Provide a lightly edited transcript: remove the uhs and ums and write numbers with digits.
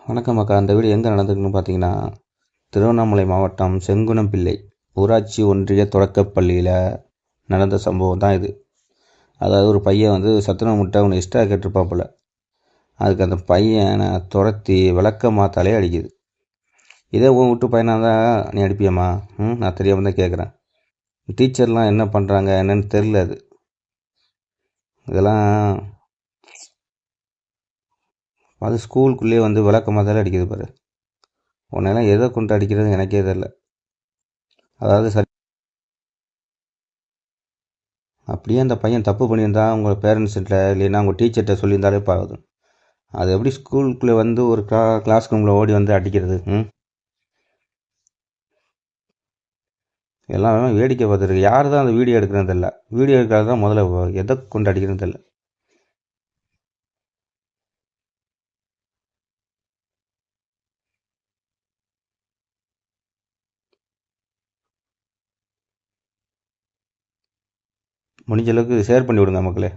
வணக்கம் அக்கா. அந்த வீடு எங்கே நடந்திருக்குன்னு பார்த்தீங்கன்னா, திருவண்ணாமலை மாவட்டம் செங்குணம்பிள்ளை ஊராட்சி ஒன்றிய தொடக்கப் பள்ளியில் நடந்த சம்பவம் தான் இது. அதாவது ஒரு பையன் சத்துணவு முட்டை ஒன்று எக்ஸ்ட்ரா கேட்டிருப்பாப்புல. அதுக்கு அந்த பையனை துரத்தி விளக்கமாத்தாலே அடிக்குது. இதே உன் வீட்டு பையனாக தான் நீ அடிப்பியம்மா? நான் தெரியாமல் தான் கேட்குறேன். டீச்சர்லாம் என்ன பண்ணுறாங்க என்னன்னு தெரில. இதெல்லாம் அது ஸ்கூலுக்குள்ளேயே விளக்கமாத்தாலே அடிக்குது பாரு. உன்னெல்லாம் எதை கொண்டு அடிக்கிறது எனக்கே தெரில. அதாவது சரி, அப்படியே அந்த பையன் தப்பு பண்ணியிருந்தா உங்கள் பேரண்ட்ஸ்கிட்ட இல்லைன்னா உங்கள் டீச்சர்கிட்ட சொல்லியிருந்தாலே போதும். அது எப்படி ஸ்கூலுக்குள்ளே ஒரு கிளாஸ் ரூமில் ஓடி அடிக்கிறது? எல்லாம் வேடிக்கை பார்த்துருக்கு. யார் தான் அந்த வீடியோ எடுக்கிறது தெரியல. வீடியோ எடுக்கிறது தான் முதல்ல எதை கொண்டு அடிக்கிறது தெரியல. முடிஞ்ச அளவுக்கு ஷேர் பண்ணி விடுங்க மக்களே.